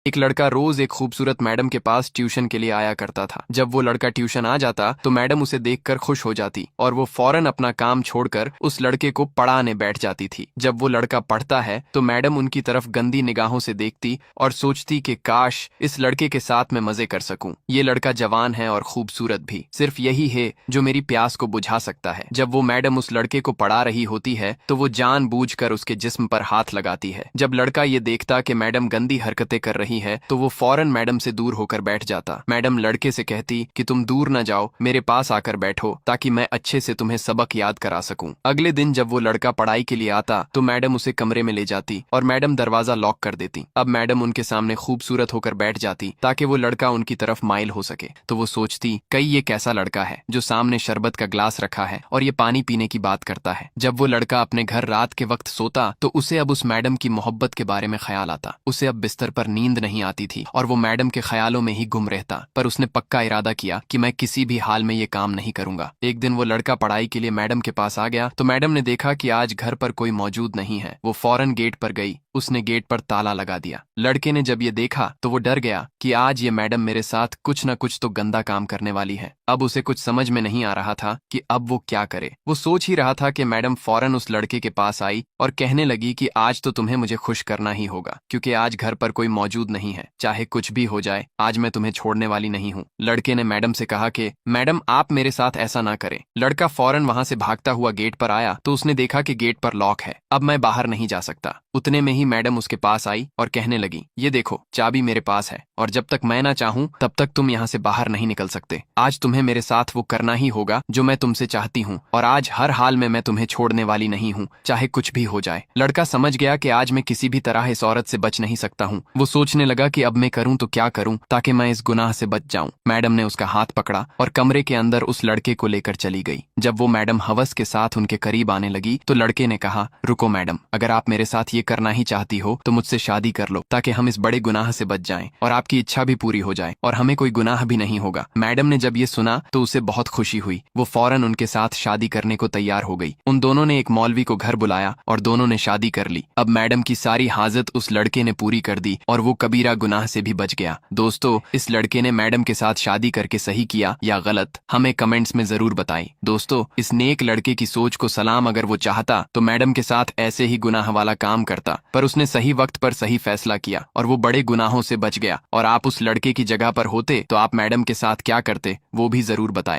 एक लड़का रोज एक खूबसूरत मैडम के पास ट्यूशन के लिए आया करता था। जब वो लड़का ट्यूशन आ जाता तो मैडम उसे देखकर खुश हो जाती और वो फौरन अपना काम छोड़कर उस लड़के को पढ़ाने बैठ जाती थी। जब वो लड़का पढ़ता है तो मैडम उनकी तरफ गंदी निगाहों से देखती और सोचती कि काश इस लड़के के साथ मैं मजे कर सकूं। ये लड़का जवान है और खूबसूरत भी, सिर्फ यही है जो मेरी प्यास को बुझा सकता है। जब वो मैडम उस लड़के को पढ़ा रही होती है तो वो जानबूझकर उसके जिस्म पर हाथ लगाती है। जब लड़का ये देखता कि मैडम गंदी हरकतें कर रही है तो वो फौरन मैडम से दूर होकर बैठ जाता। मैडम लड़के से कहती कि तुम दूर न जाओ, मेरे पास आकर बैठो ताकि मैं अच्छे से तुम्हें सबक याद करा सकूं। अगले दिन जब वो लड़का पढ़ाई के लिए आता तो मैडम उसे कमरे में ले जाती और मैडम दरवाजा लॉक कर देती। अब मैडम उनके सामने खूबसूरत होकर बैठ जाती ताकि वो लड़का उनकी तरफ माइल हो सके। तो वो सोचती, कई ये कैसा लड़का है जो सामने शरबत का ग्लास रखा है और ये पानी पीने की बात करता है। जब वो लड़का अपने घर रात के वक्त सोता तो उसे अब उस मैडम की मोहब्बत के बारे में ख्याल आता। उसे अब बिस्तर पर नींद नहीं आती थी और वो मैडम के ख्यालों में ही गुम रहता। पर उसने पक्का इरादा किया कि मैं किसी भी हाल में ये काम नहीं करूंगा। एक दिन वो लड़का पढ़ाई के लिए मैडम के पास आ गया तो मैडम ने देखा कि आज घर पर कोई मौजूद नहीं है। वो फौरन गेट पर गई, उसने गेट पर ताला लगा दिया। लड़के ने जब ये देखा तो वो डर गया कि आज ये मैडम मेरे साथ कुछ न कुछ तो गंदा काम करने वाली है। अब उसे कुछ समझ में नहीं आ रहा था कि अब वो क्या करे। वो सोच ही रहा था कि मैडम फौरन उस लड़के के पास आई और कहने लगी कि आज तो तुम्हें मुझे खुश करना ही होगा क्योंकि आज घर पर कोई मौजूद नहीं है। चाहे कुछ भी हो जाए, आज मैं तुम्हें छोड़ने वाली नहीं हूँ। लड़के ने मैडम से कहा कि मैडम आप मेरे साथ ऐसा ना करें। लड़का फौरन वहां से भागता हुआ गेट पर आया तो उसने देखा कि गेट पर लॉक है। अब मैं बाहर नहीं जा सकता। उतने में ही मैडम उसके पास आई और कहने लगी, ये देखो चाबी मेरे पास है और जब तक मैं ना चाहूं तब तक तुम यहाँ से बाहर नहीं निकल सकते। आज तुम्हें मेरे साथ वो करना ही होगा जो मैं तुमसे चाहती हूँ और आज हर हाल में मैं तुम्हें छोड़ने वाली नहीं हूँ, चाहे कुछ भी हो जाए। लड़का समझ गया कि आज मैं किसी भी तरह इस औरत से बच नहीं सकता हूँ। वो सोचने लगा कि अब मैं करूँ तो क्या करूँ ताकि मैं इस गुनाह से बच जाऊं। मैडम ने उसका हाथ पकड़ा और कमरे के अंदर उस लड़के को लेकर चली गई। जब वो मैडम हवस के साथ उनके करीब आने लगी तो लड़के ने कहा, रुको मैडम, अगर आप मेरे साथ ये करना ही चाहती हो तो मुझसे शादी कर लो ताकि हम इस बड़े गुनाह से बच जाएं और आपकी इच्छा भी पूरी हो जाए और हमें कोई गुनाह भी नहीं होगा। मैडम ने जब ये सुना तो उसे बहुत खुशी हुई। वो फौरन उनके साथ शादी करने को तैयार हो गई। उन दोनों ने एक मौलवी को घर बुलाया और दोनों ने शादी कर ली। अब मैडम की सारी हाजत उस लड़के ने पूरी कर दी और वो कबीरा गुनाह से भी बच गया। दोस्तों, इस लड़के ने मैडम के साथ शादी करके सही किया या गलत, हमें कमेंट्स में जरूर बताएं। दोस्तों, इस नेक लड़के की सोच को सलाम। अगर वो चाहता तो मैडम के साथ ऐसे ही गुनाह वाला काम करता, पर उसने सही वक्त पर सही फैसला किया और वो बड़े गुनाहों से बच गया। और आप उस लड़के की जगह पर होते तो आप मैडम के साथ क्या करते वो भी जरूर बताएं।